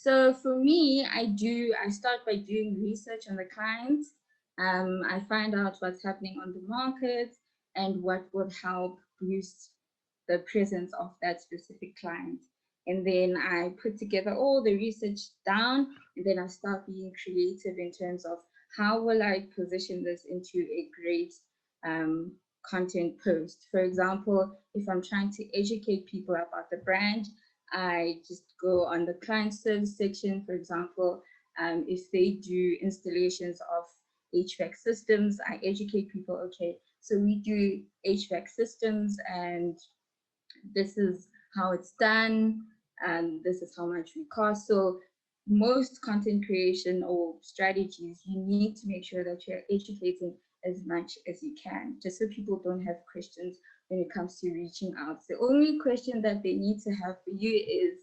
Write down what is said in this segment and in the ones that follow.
So for me, I start by doing research on the clients. I find out what's happening on the market and what would help boost the presence of that specific client. And then I put together all the research down, and then I start being creative in terms of how will I position this into a great um, content post. For example, if I'm trying to educate people about the brand, I just go on the client service section, for example. If they do installations of HVAC systems, I educate people, okay, so we do HVAC systems and this is how it's done and this is how much we cost. So most content creation or strategies, you need to make sure that you're educating as much as you can, just so people don't have questions when it comes to reaching out. The only question that they need to have for you is,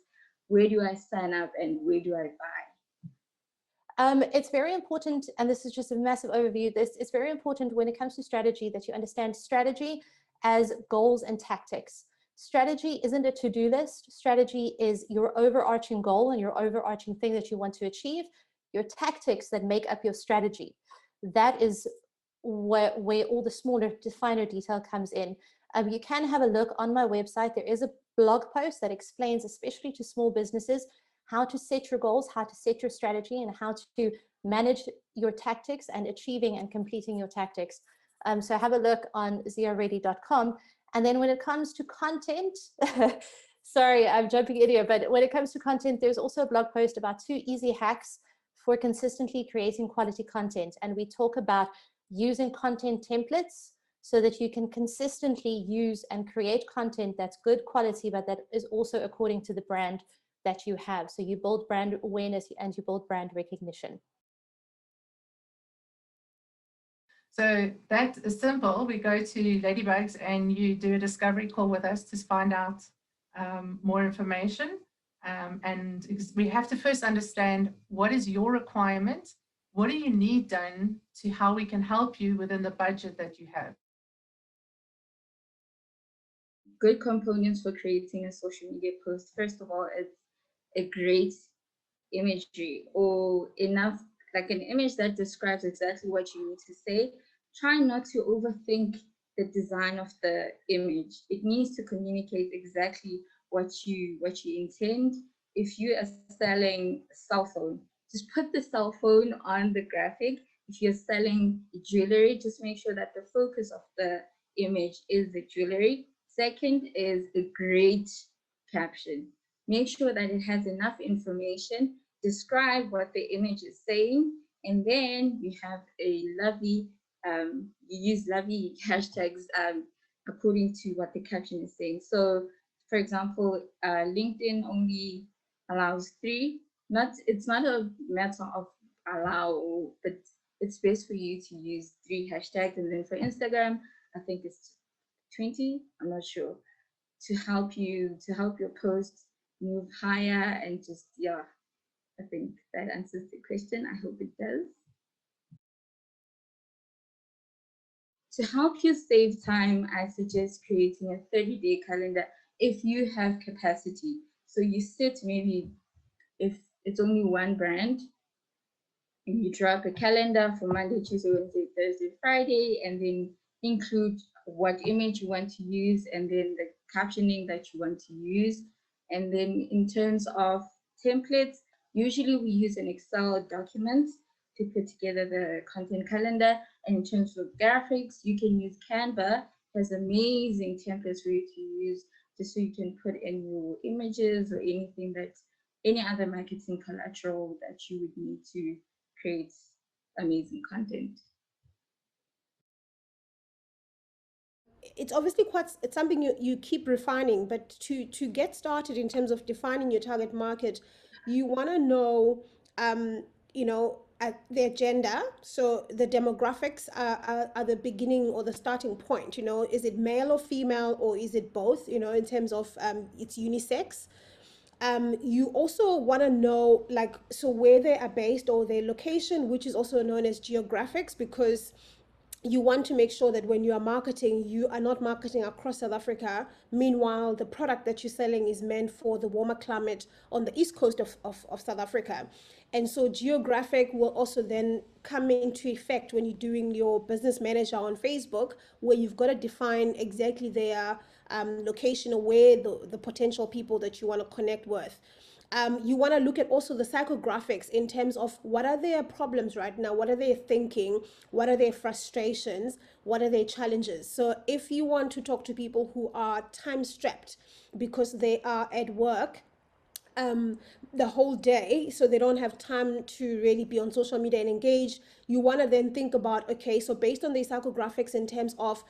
where do I sign up and where do I buy? It's very important, and this is just a massive overview. It's very important when it comes to strategy that you understand strategy as goals and tactics. Strategy isn't a to-do list. Strategy is your overarching goal and your overarching thing that you want to achieve. Your tactics that make up your strategy. That is where all the smaller, finer detail comes in. You can have a look on my website. There is a blog post that explains, especially to small businesses, how to set your goals, how to set your strategy, and how to manage your tactics and achieving and completing your tactics. So have a look on ziaready.com. And then when it comes to content, sorry, I'm jumping in here, but when it comes to content, there's also a blog post about 2 easy hacks for consistently creating quality content. And we talk about using content templates so that you can consistently use and create content that's good quality, but that is also according to the brand that you have. So you build brand awareness and you build brand recognition. So that is simple. We go to LadyBugz and you do a discovery call with us to find out more information. And we have to first understand, what is your requirement? What do you need done to how we can help you within the budget that you have? Good components for creating a social media post. First of all, it's a great imagery, or enough, like an image that describes exactly what you need to say. Try not to overthink the design of the image. It needs to communicate exactly what you intend. If you are selling a cell phone, just put the cell phone on the graphic. If you're selling jewelry, just make sure that the focus of the image is the jewelry. Second is a great caption. Make sure that it has enough information, describe what the image is saying, and then you have a lovely, you use lovely hashtags according to what the caption is saying. So, for example, LinkedIn only allows 3. It's not a matter of allow, but it's best for you to use 3 hashtags. And then for Instagram, I think it's 20. I'm not sure, to help your posts move higher. And just, yeah, I think that answers the question. I hope it does. To help you save time, I suggest creating a 30-day calendar if you have capacity. So you set, maybe if it's only one brand, and you drop a calendar for Monday, Tuesday, Wednesday, Thursday, Friday, and then include what image you want to use and then the captioning that you want to use. And then in terms of templates, usually we use an Excel document to put together the content calendar. And in terms of graphics, you can use Canva. It has amazing templates for you to use, just so you can put in your images or anything any other marketing collateral that you would need to create amazing content. It's obviously it's something you keep refining, but to get started in terms of defining your target market, you want to know, the agenda. So the demographics are the beginning or the starting point. Is it male or female, or is it both? In terms of it's unisex. You also want to know, so where they are based or their location, which is also known as geographics, because you want to make sure that when you are marketing, you are not marketing across South Africa. Meanwhile, the product that you're selling is meant for the warmer climate on the east coast of South Africa. And so geographic will also then come into effect when you're doing your business manager on Facebook, where you've got to define exactly their location or where the potential people that you want to connect with. You want to look at also the psychographics in terms of what are their problems right now, what are they thinking, what are their frustrations, what are their challenges. So if you want to talk to people who are time strapped because they are at work the whole day, so they don't have time to really be on social media and engage, you want to then think about, okay, so based on the psychographics in terms of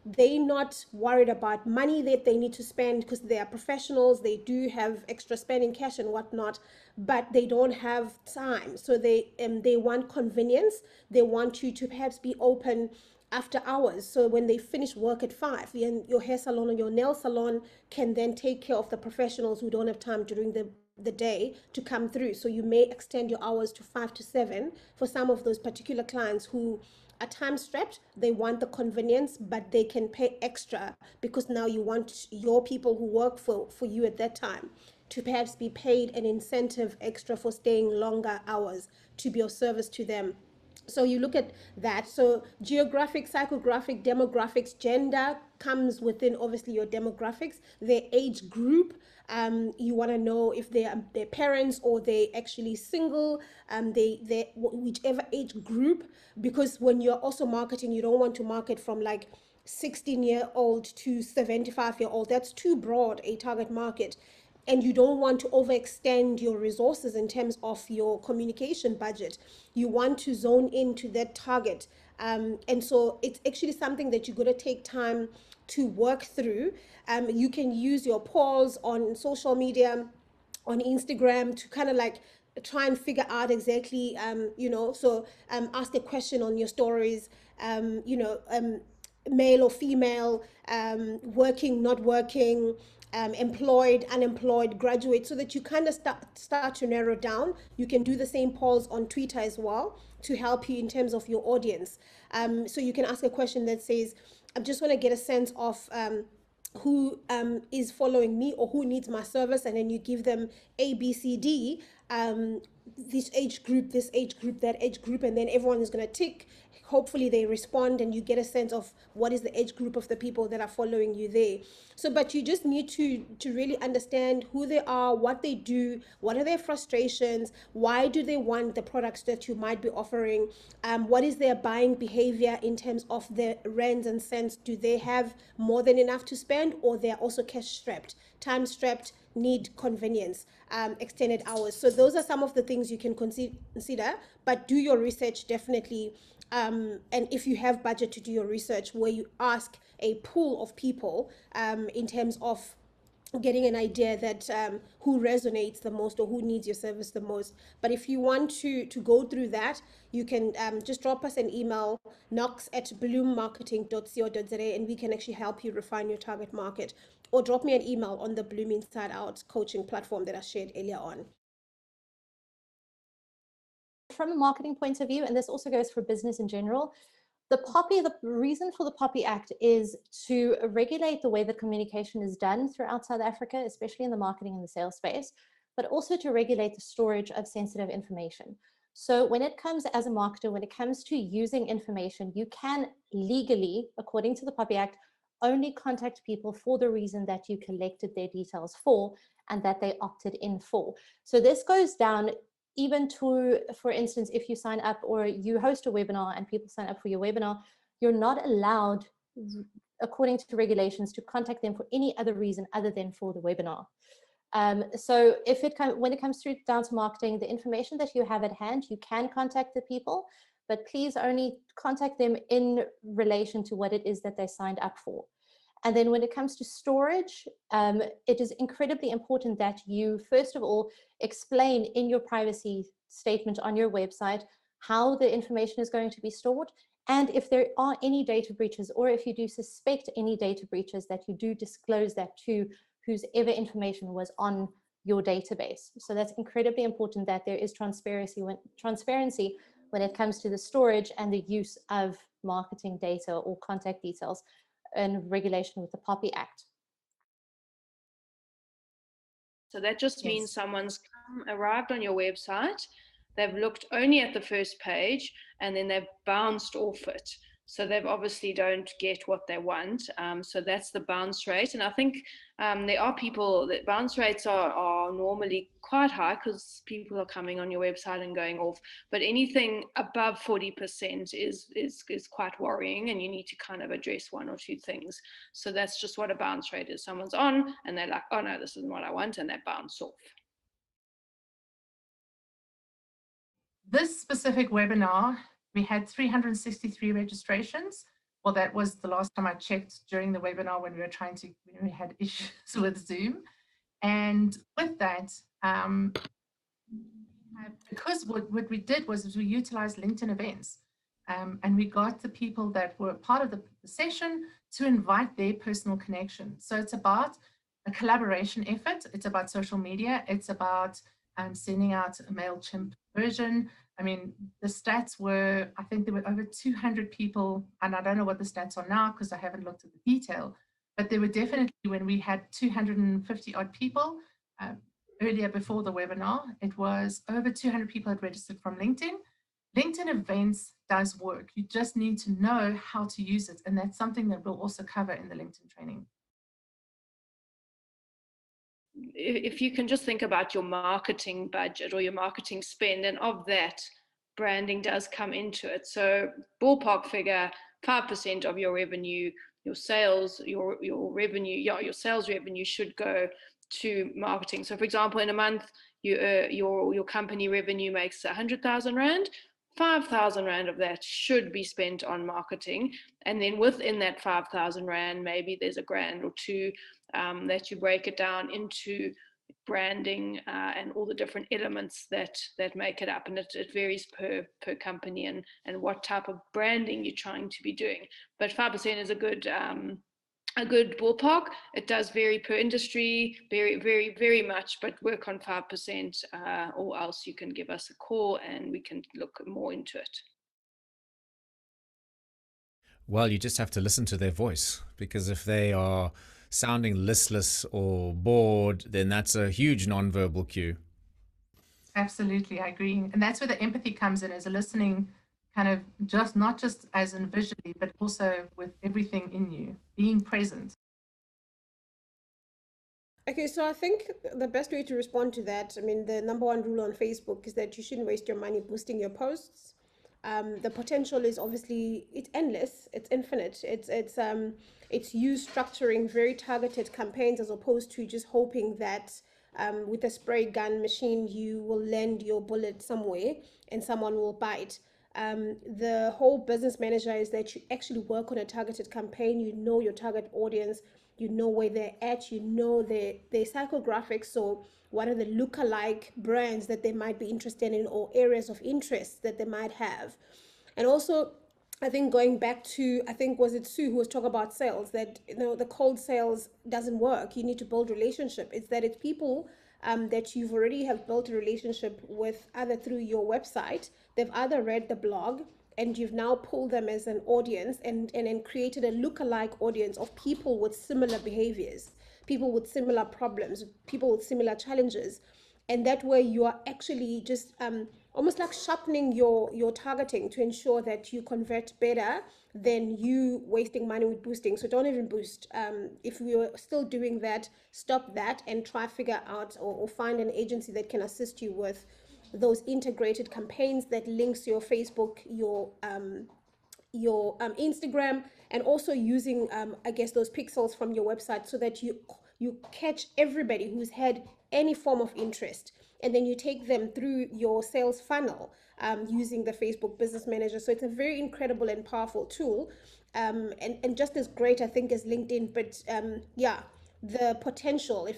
they're not worried about money that they need to spend because they are professionals, they do have extra spending cash and whatnot, but they don't have time. So they want convenience. They want you to perhaps be open after hours. So when they finish work at 5, your hair salon or your nail salon can then take care of the professionals who don't have time during the day to come through. So you may extend your hours to 5 to 7 for some of those particular clients who are time strapped. They want the convenience, but they can pay extra because now you want your people who work for you at that time to perhaps be paid an incentive extra for staying longer hours to be of service to them. So you look at that. So geographic, psychographic, demographics, gender comes within obviously your demographics. Their age group, you want to know if they are their parents or they actually single, they whichever age group, because when you're also marketing, you don't want to market from like 16-year-old to 75-year-old. That's too broad a target market. And you don't want to overextend your resources in terms of your communication budget. You want to zone into that target. And so it's actually something that you're going to take time to work through. You can use your polls on social media, on Instagram, to kind of like try and figure out exactly, so ask a question on your stories, male or female, working, not working, employed, unemployed, graduate, so that you kind of start to narrow down. You can do the same polls on Twitter as well to help you in terms of your audience. So you can ask a question that says, I just want to get a sense of who is following me or who needs my service, and then you give them A, B, C, D, this age group, that age group, and then everyone is going to tick. Hopefully they respond and you get a sense of what is the age group of the people that are following you there. So, but you just need to really understand who they are, what they do, what are their frustrations, why do they want the products that you might be offering, what is their buying behavior in terms of their rands and cents. Do they have more than enough to spend, or they're also cash strapped, time strapped, need convenience, extended hours? So those are some of the things you can consider, but do your research definitely. And if you have budget to do your research, where you ask a pool of people in terms of getting an idea that who resonates the most or who needs your service the most. But if you want to go through that, you can just drop us an email, knox@bloommarketing.co.za, and we can actually help you refine your target market, or drop me an email on the Bloom Inside Out coaching platform that I shared earlier on. From a marketing point of view, and this also goes for business in general, the reason for the POPIA Act is to regulate the way that communication is done throughout South Africa, especially in the marketing and the sales space, but also to regulate the storage of sensitive information. So when it comes as a marketer, when it comes to using information, you can legally, according to the POPIA Act, only contact people for the reason that you collected their details for and that they opted in for. So this goes down even to, for instance, if you sign up or you host a webinar and people sign up for your webinar, you're not allowed, according to regulations, to contact them for any other reason other than for the webinar. So when it comes down to marketing, the information that you have at hand, you can contact the people, but please only contact them in relation to what it is that they signed up for. And then when it comes to storage, it is incredibly important that you, first of all, explain in your privacy statement on your website how the information is going to be stored. And if there are any data breaches, or if you do suspect any data breaches, that you do disclose that to whoever information was on your database. So that's incredibly important, that there is transparency when it comes to the storage and the use of marketing data or contact details in regulation with the POPIA Act. So that just means someone's arrived on your website, they've looked only at the first page, and then they've bounced off it. So they obviously don't get what they want. So that's the bounce rate. And I think there are people that bounce rates are normally quite high because people are coming on your website and going off. But anything above 40% is quite worrying, and you need to kind of address one or two things. So that's just what a bounce rate is. Someone's on and they're like, oh no, this isn't what I want, and they bounce off. This specific webinar, we had 363 registrations. Well, that was the last time I checked during the webinar when we had issues with Zoom. And with that, because what we did was we utilized LinkedIn events, and we got the people that were part of the session to invite their personal connection. So it's about a collaboration effort. It's about social media. It's about sending out a MailChimp version. I mean, the stats were, I think there were over 200 people, and I don't know what the stats are now because I haven't looked at the detail, but there were definitely, when we had 250 odd people earlier before the webinar, it was over 200 people had registered from LinkedIn. LinkedIn events does work. You just need to know how to use it. And that's something that we'll also cover in the LinkedIn training. If you can just think about your marketing budget or your marketing spend, and of that, branding does come into it. So ballpark figure, 5% of your revenue, your sales, your revenue, your sales revenue should go to marketing. So for example, in a month, your company revenue makes 100,000 Rand. 5,000 Rand of that should be spent on marketing. And then within that 5,000 Rand, maybe there's a grand or two that you break it down into branding and all the different elements that make it up. And it varies per company and what type of branding you're trying to be doing. But 5% is a good ballpark. It does vary per industry, very much, but work on 5%, or else you can give us a call and we can look more into it. Well, you just have to listen to their voice, because if they are sounding listless or bored, then that's a huge nonverbal cue. Absolutely, I agree. And that's where the empathy comes in, as a listening kind of just not just as in visually, but also with everything in you, being present. Okay, so I think the best way to respond to that, I mean, the number one rule on Facebook is that you shouldn't waste your money boosting your posts. The potential is obviously, it's endless, it's infinite. It's you structuring very targeted campaigns as opposed to just hoping that with a spray gun machine you will land your bullet somewhere and someone will bite. The whole business manager is that you actually work on a targeted campaign. You know your target audience, you know where they're at, you know their psychographics. So what are the lookalike brands that they might be interested in, or areas of interest that they might have. And also, I think going back to, I think was it Sue who was talking about sales, that the cold sales doesn't work. You need to build relationship. It's people that you've already have built a relationship with, either through your website, they've either read the blog, and you've now pulled them as an audience and then created a lookalike audience of people with similar behaviors, people with similar problems, people with similar challenges. And that way you are actually just almost like sharpening your targeting to ensure that you convert better than you wasting money with boosting. So don't even boost. If you're still doing that, stop that and try figure out or find an agency that can assist you with those integrated campaigns that links your Facebook, your Instagram, and also using I guess those pixels from your website, so that you catch everybody who's had any form of interest, and then you take them through your sales funnel using the Facebook Business Manager. So it's a very incredible and powerful tool, and just as great, I think, as LinkedIn. But yeah, the potential,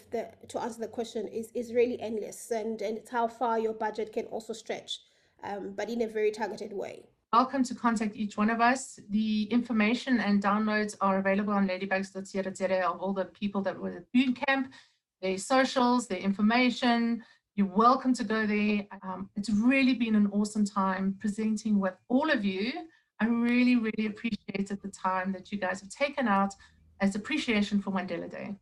to answer the question, is really endless, and it's how far your budget can also stretch, but in a very targeted way. Welcome to contact each one of us. The information and downloads are available on ladybugz.co.za of all the people that were at bootcamp, their socials, their information, You're welcome to go there. It's really been an awesome time presenting with all of you. I really, really appreciated the time that you guys have taken out as appreciation for Mandela Day.